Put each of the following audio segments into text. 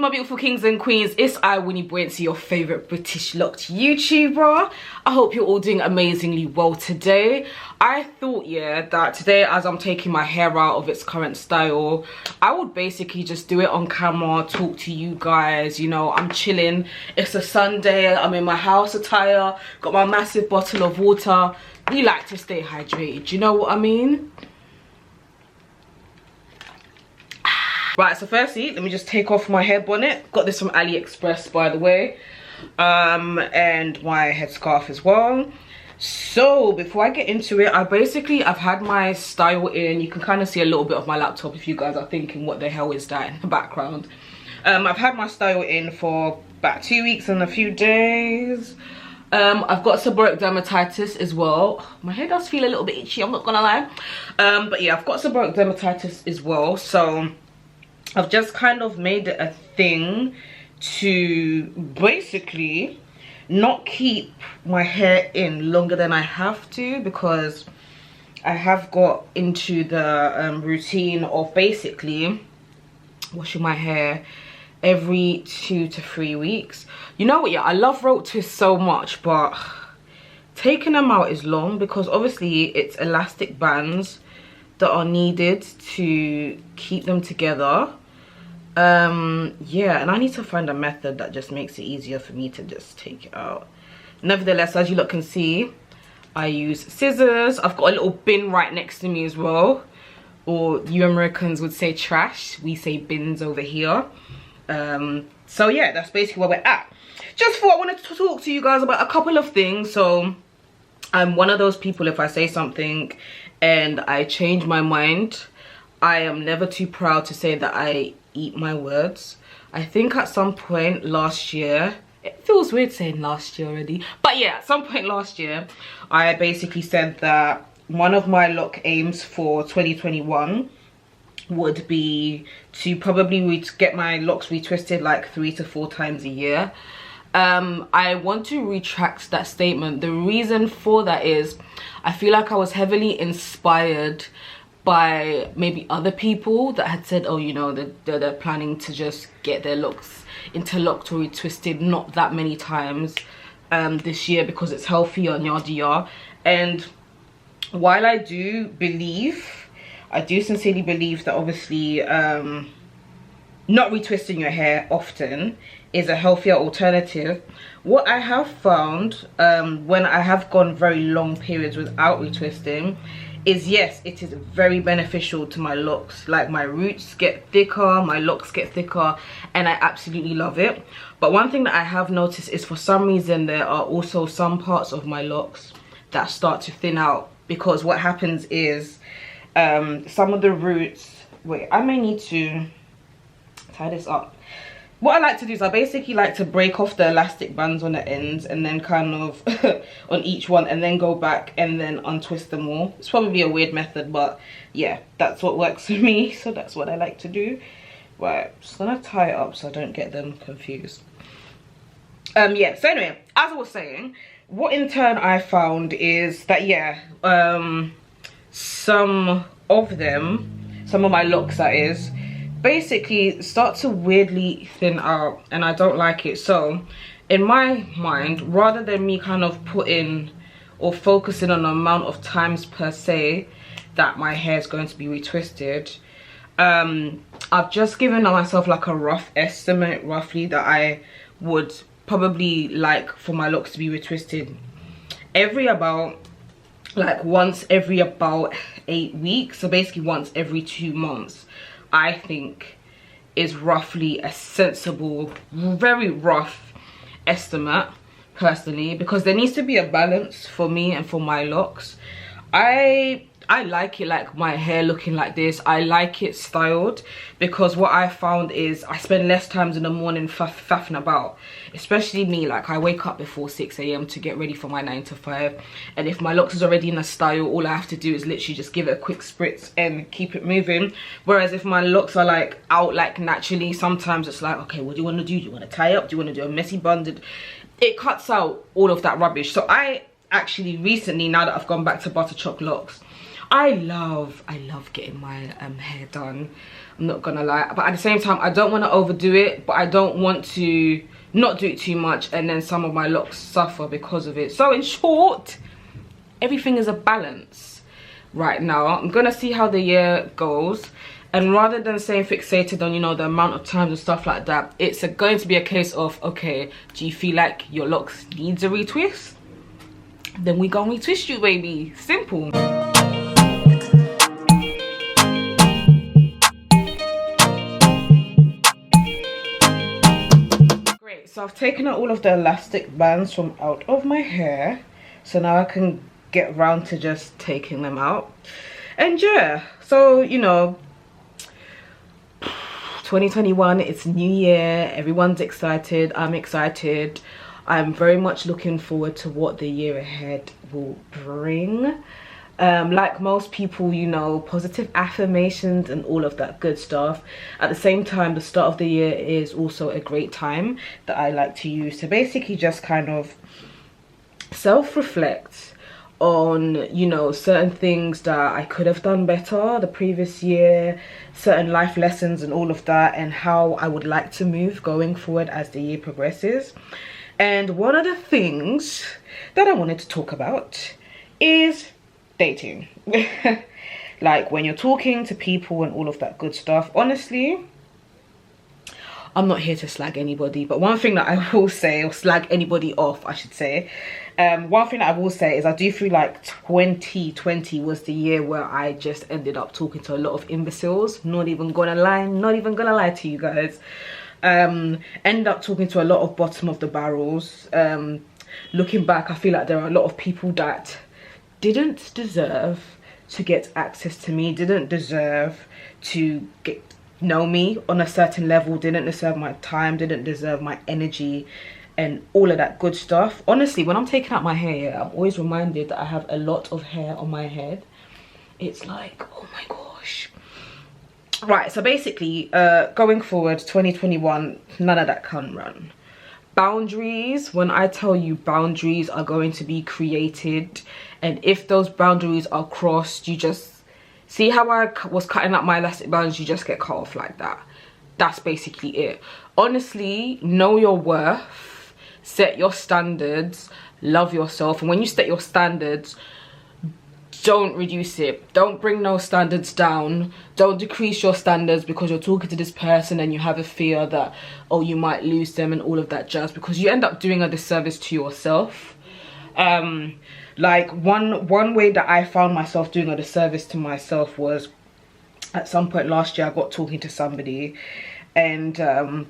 my beautiful kings and queens, it's I, Wini, your favourite British locked YouTuber. I hope you're all doing amazingly well today. I thought, yeah, that today as I'm taking my hair out of its current style, I would basically just do it on camera, talk to you guys, you know, I'm chilling. It's a Sunday, I'm in my house attire, got my massive bottle of water. We like to stay hydrated, you know what I mean? Right, so firstly, let me just take off my hair bonnet. Got this from AliExpress, by the way. And my headscarf as well. So, before I get into it, I've had my style in. You can kind of see a little bit of my laptop if you guys are thinking, what the hell is that in the background? I've had my style in for about 2 weeks and a few days. I've got seborrheic dermatitis as well. My hair does feel a little bit itchy, I'm not gonna lie. But yeah, I've got seborrheic dermatitis as well. So I've just kind of made it a thing to basically not keep my hair in longer than I have to, because I have got into the routine of basically washing my hair every 2 to 3 weeks. You know what, yeah, I love rope twists so much, but taking them out is long because obviously it's elastic bands that are needed to keep them together. Yeah, and I need to find a method that just makes it easier for me to just take it out. Nevertheless, as you lot can see, I use scissors. I've got a little bin right next to me as well, or you Americans would say trash, we say bins over here. So yeah, that's basically where we're at. Just thought I wanted to talk to you guys about a couple of things. So I'm one of those people, if I say something and I change my mind, I am never too proud to say that I eat my words. I think at some point last year, it feels weird saying last year already, but yeah, at some point last year, I basically said that one of my lock aims for 2021 would be to probably get my locks retwisted like 3 to 4 times a year. I want to retract that statement. The reason for that is I feel like I was heavily inspired by maybe other people that had said, oh, you know, they're planning to just get their locks interlocked or retwisted not that many times this year because it's healthier and yada yada. And while I do sincerely believe that obviously not retwisting your hair often is a healthier alternative, what I have found when I have gone very long periods without retwisting is, yes, it is very beneficial to my locks. Like, my roots get thicker, my locks get thicker, and I absolutely love it. But one thing that I have noticed is, for some reason, there are also some parts of my locks that start to thin out, because what happens is some of the roots, wait, I may need to tie this up. What I like to do is I basically like to break off the elastic bands on the ends and then kind of on each one, and then go back and then untwist them all. It's probably a weird method, but yeah, that's what works for me, so that's what I like to do. Right, just gonna tie it up so I don't get them confused. Yeah, so anyway, as I was saying, what in turn I found is that, yeah, some of my locks, that is, basically start to weirdly thin out, and I don't like it. So in my mind, rather than me kind of putting or focusing on the amount of times per se that my hair is going to be retwisted, I've just given myself like a rough estimate, roughly, that I would probably like for my locks to be retwisted every about, like, once every about 8 weeks. So basically once every 2 months, I think is roughly a sensible, very rough estimate, personally, because there needs to be a balance for me and for my locks. I like it, like my hair looking like this. I like it styled, because what I found is I spend less times in the morning faffing about. Especially me, like, I wake up before 6 AM to get ready for my 9 to 5, and if my locks is already in a style, all I have to do is literally just give it a quick spritz and keep it moving. Whereas if my locks are like out like naturally, sometimes it's like, okay, what do you want to do? Do you want to tie up? Do you want to do a messy bun? It cuts out all of that rubbish. So I actually recently, now that I've gone back to butter choc locks, I love getting my hair done, I'm not gonna lie, but at the same time I don't want to overdo it, but I don't want to not do it too much and then some of my locks suffer because of it. So in short, everything is a balance right now. I'm gonna see how the year goes, and rather than saying fixated on, you know, the amount of times and stuff like that, it's going to be a case of, okay, do you feel like your locks needs a retwist? Then we gonna retwist you, baby. Simple. Great, so I've taken out all of the elastic bands from out of my hair, so now I can get around to just taking them out. And yeah, so you know, 2021, it's new year, everyone's excited, I'm excited. I'm very much looking forward to what the year ahead will bring. Like most people, you know, positive affirmations and all of that good stuff. At the same time, the start of the year is also a great time that I like to use to basically just kind of self-reflect on, you know, certain things that I could have done better the previous year, certain life lessons and all of that, and how I would like to move going forward as the year progresses. And one of the things that I wanted to talk about is dating. Like when you're talking to people and all of that good stuff. Honestly, I'm not here to slag anybody, but one thing that I will say, or slag anybody off I should say, one thing that I will say is I do feel like 2020 was the year where I just ended up talking to a lot of imbeciles. Not even gonna lie to you guys. Ended up talking to a lot of bottom of the barrels. Looking back, I feel like there are a lot of people that didn't deserve to get access to me, didn't deserve to know me on a certain level, didn't deserve my time, didn't deserve my energy and all of that good stuff. Honestly, when I'm taking out my hair, I'm always reminded that I have a lot of hair on my head. It's like, oh my gosh. Right, so basically, going forward, 2021, none of that can run. Boundaries, when I tell you boundaries are going to be created, and if those boundaries are crossed, you just see how I was cutting up my elastic bands, you just get cut off like that. That's basically it. Honestly, know your worth, set your standards, love yourself, and when you set your standards, don't reduce it. Don't bring those standards down. Don't decrease your standards because you're talking to this person and you have a fear that, oh, you might lose them and all of that jazz, because you end up doing a disservice to yourself. Like one way that I found myself doing a disservice to myself was at some point last year I got talking to somebody, and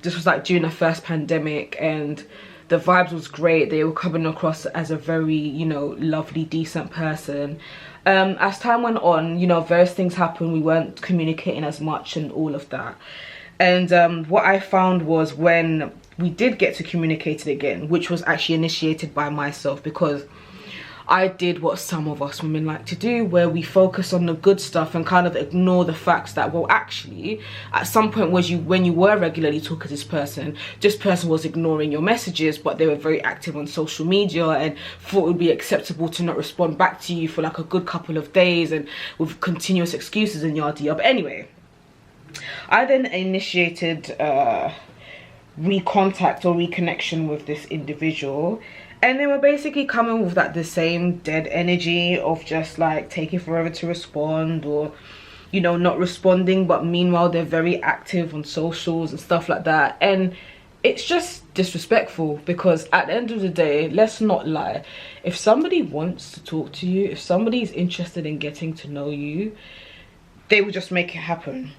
this was like during the first pandemic, and the vibes was great. They were coming across as a very, you know, lovely, decent person. As time went on, you know, various things happened. We weren't communicating as much and all of that. And what I found was when we did get to communicate it again, which was actually initiated by myself, because I did what some of us women like to do, where we focus on the good stuff and kind of ignore the facts that, well, actually, at some point when you were regularly talking to this person was ignoring your messages, but they were very active on social media and thought it would be acceptable to not respond back to you for like a good couple of days and with continuous excuses and yada yada. But anyway, I then initiated recontact or reconnection with this individual. And they were basically coming with that the same dead energy of just like taking forever to respond, or, you know, not responding, but meanwhile they're very active on socials and stuff like that. And it's just disrespectful, because at the end of the day, let's not lie, if somebody wants to talk to you, if somebody's interested in getting to know you, they will just make it happen.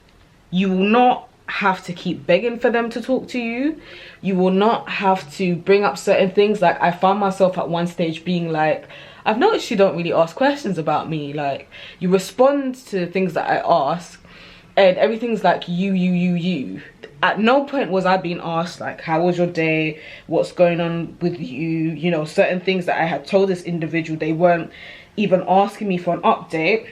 You will not have to keep begging for them to talk to you. You will not have to bring up certain things. Like I found myself at one stage being like, I've noticed you don't really ask questions about me. Like you respond to things that I ask and everything's like you. At no point was I being asked like, how was your day, what's going on with you, you know, certain things that I had told this individual. They weren't even asking me for an update.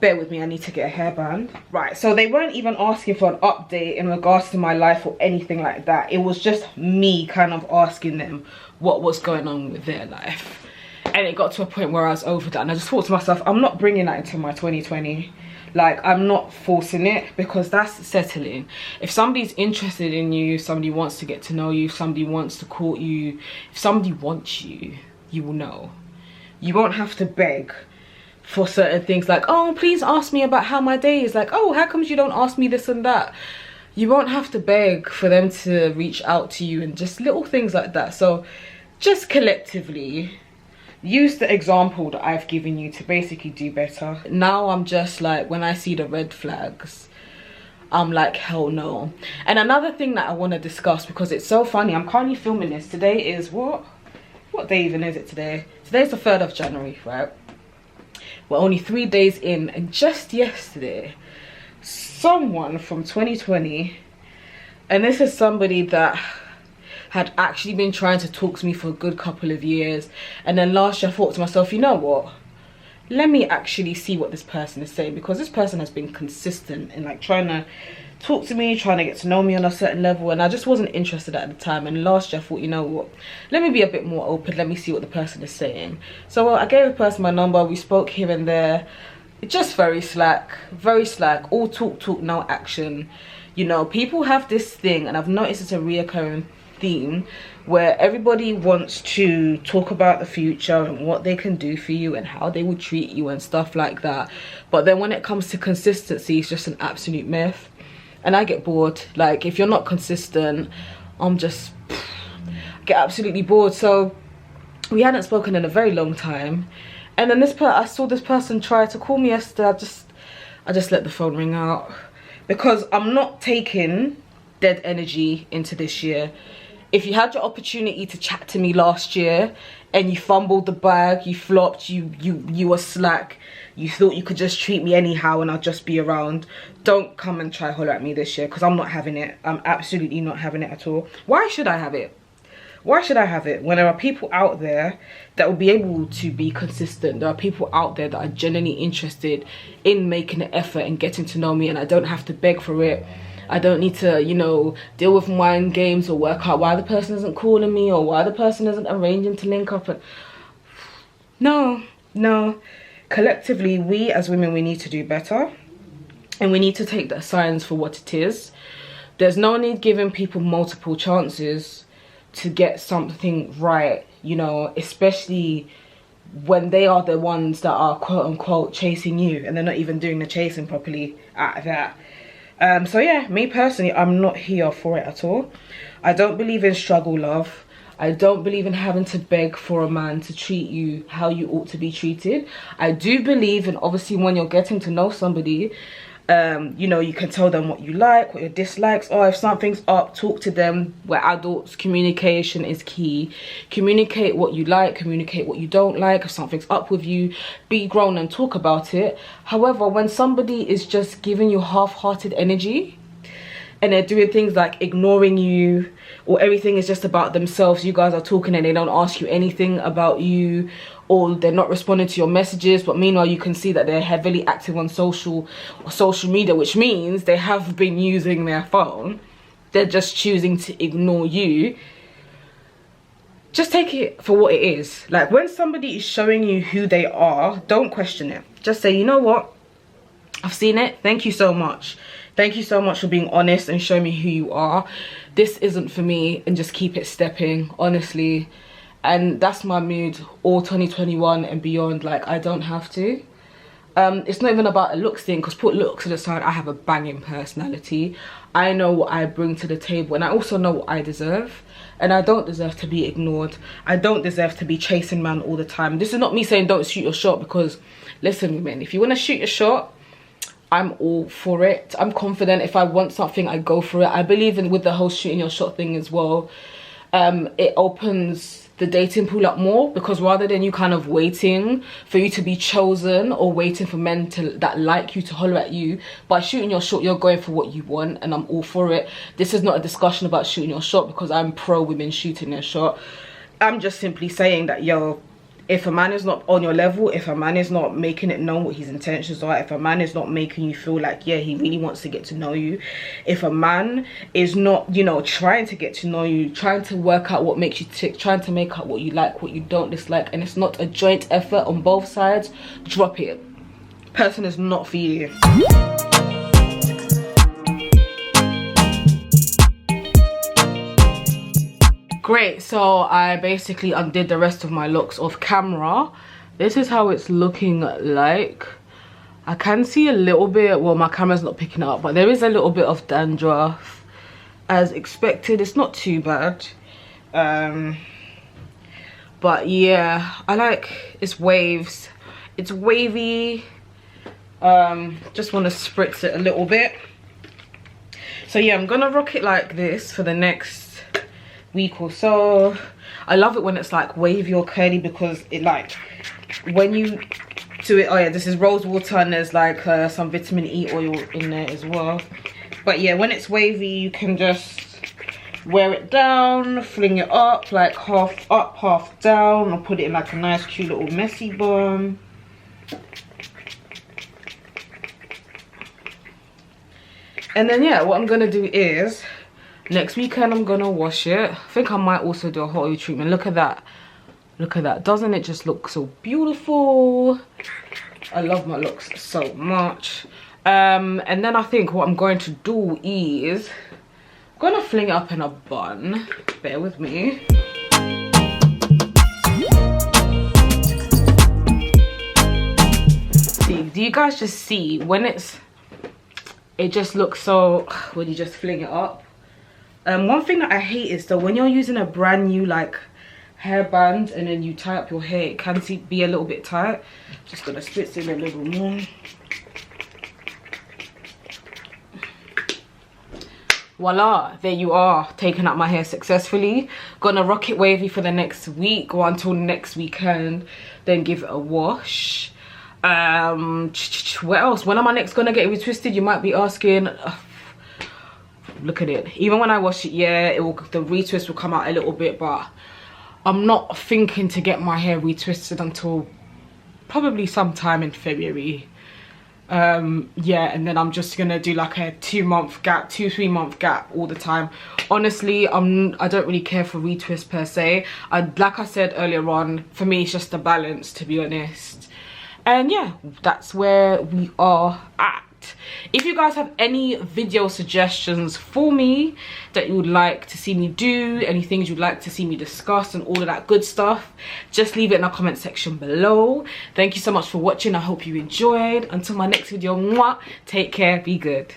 Bear with me, I need to get a hairband. Right, so they weren't even asking for an update in regards to my life or anything like that. It was just me kind of asking them what was going on with their life. And it got to a point where I was over that, and I just thought to myself, I'm not bringing that into my 2020. Like, I'm not forcing it, because that's settling. If somebody's interested in you, somebody wants to get to know you, somebody wants to court you, if somebody wants you, you will know. You won't have to beg for certain things, like, oh, please ask me about how my day is. Like, oh, how comes you don't ask me this and that? You won't have to beg for them to reach out to you, and just little things like that. So just collectively use the example that I've given you to basically do better. Now I'm just like, when I see the red flags, I'm like, hell no. And another thing that I want to discuss, because it's so funny, I'm currently filming this. Today is what day even is it today? Today's the 3rd of January, right? We're only 3 days in, and just yesterday, someone from 2020, and this is somebody that had actually been trying to talk to me for a good couple of years, and then last year I thought to myself, you know what, let me actually see what this person is saying, because this person has been consistent in like trying to talk to me, trying to get to know me on a certain level, and I just wasn't interested at the time. And last year I thought, you know what, let me be a bit more open, let me see what the person is saying. So I gave the person my number, we spoke here and there, just very slack, all talk, no action. You know, people have this thing, and I've noticed it's a reoccurring theme, where everybody wants to talk about the future and what they can do for you and how they will treat you and stuff like that, but then when it comes to consistency, it's just an absolute myth. And I get bored. Like, if you're not consistent, I'm just get absolutely bored. So we hadn't spoken in a very long time, and then I saw this person try to call me yesterday. I just let the phone ring out, because I'm not taking dead energy into this year. If you had your opportunity to chat to me last year and you fumbled the bag, you flopped, you were slack, you thought you could just treat me anyhow and I'll just be around, don't come and try holler at me this year, because I'm not having it. I'm absolutely not having it at all. Why should I have it? Why should I have it when there are people out there that will be able to be consistent? There are people out there that are genuinely interested in making an effort and getting to know me, and I don't have to beg for it. I don't need to, you know, deal with mind games or work out why the person isn't calling me or why the person isn't arranging to link up. And no. Collectively, we as women, we need to do better, and we need to take the signs for what it is. There's no need giving people multiple chances to get something right, you know, especially when they are the ones that are quote unquote chasing you, and they're not even doing the chasing properly at that. So yeah, me personally, I'm not here for it at all. I don't believe in struggle love. I don't believe in having to beg for a man to treat you how you ought to be treated. I do believe in, obviously, when you're getting to know somebody, you know, you can tell them what you like, what your dislikes are. If something's up, talk to them. We're adults, communication is key. Communicate what you like, communicate what you don't like. If something's up with you, be grown and talk about it. However, when somebody is just giving you half-hearted energy, and they're doing things like ignoring you, or everything is just about themselves, you guys are talking and they don't ask you anything about you, or they're not responding to your messages, but meanwhile you can see that they're heavily active on social media, which means they have been using their phone, they're just choosing to ignore you. Just take it for what it is. Like, when somebody is showing you who they are, don't question it. Just say, you know what, I've seen it, thank you so much. Thank you so much for being honest and showing me who you are. This isn't for me, and just keep it stepping, honestly. And that's my mood all 2021 and beyond. Like, I don't have to. It's not even about a looks thing, because put looks to the side, I have a banging personality. I know what I bring to the table, and I also know what I deserve. And I don't deserve to be ignored. I don't deserve to be chasing man all the time. This is not me saying don't shoot your shot, because listen, women, if you want to shoot your shot, I'm all for it. I'm confident. If I want something, I go for it. I believe in with the whole shooting your shot thing as well. It opens the dating pool up more, because rather than you kind of waiting for you to be chosen, or waiting for men that like you to holler at you, by shooting your shot, you're going for what you want, and I'm all for it. This is not a discussion about shooting your shot, because I'm pro women shooting their shot. I'm just simply saying that, yo, If a man is not on your level, if a man is not making it known what his intentions are, if a man is not making you feel like, yeah, he really wants to get to know you, if a man is not, you know, trying to get to know you, trying to work out what makes you tick, trying to make out what you like, what you don't dislike, and it's not a joint effort on both sides, drop it. Person is not for you. Great, so I basically undid the rest of my locks off camera. This is how it's looking like. I can see a little bit, well, my camera's not picking it up, but there is a little bit of dandruff as expected. It's not too bad. But yeah, I like it's waves. It's wavy. Just want to spritz it a little bit. So yeah, I'm gonna rock it like this for the next week or so. I love it when it's like wavy or curly, because it, like, when you do it, oh yeah, this is rose water and there's like some vitamin E oil in there as well. But yeah, when it's wavy, you can just wear it down, fling it up, like half up, half down, or put it in like a nice cute little messy bun. And then yeah, what I'm gonna do is next weekend I'm gonna wash it. I think I might also do a hot oil treatment. Look at that. Look at that. Doesn't it just look so beautiful? I love my looks so much. And then I think what I'm going to do is I'm gonna fling it up in a bun. Bear with me. See, do you guys just see when it just looks so, when you just fling it up. One thing that I hate is that when you're using a brand new like hairband and then you tie up your hair, it can be a little bit tight. Just gonna spritz it a little more. Voila, there you are, taking out my hair successfully. Gonna rock it wavy for the next week or until next weekend, then give it a wash. What else? When am I next gonna get it retwisted? You might be asking. Look at it. Even when I wash it, yeah, the retwist will come out a little bit, but I'm not thinking to get my hair retwisted until probably sometime in February. Yeah, and then I'm just gonna do like a 2-month gap, 2-3 month gap all the time. Honestly, I don't really care for retwist per se. Like I said earlier on, for me it's just a balance, to be honest. And yeah, that's where we are at. If you guys have any video suggestions for me that you would like to see me do, any things you'd like to see me discuss and all of that good stuff, just leave it in the comment section below. Thank you so much for watching. I hope you enjoyed. Until my next video, mwah, take care, be good.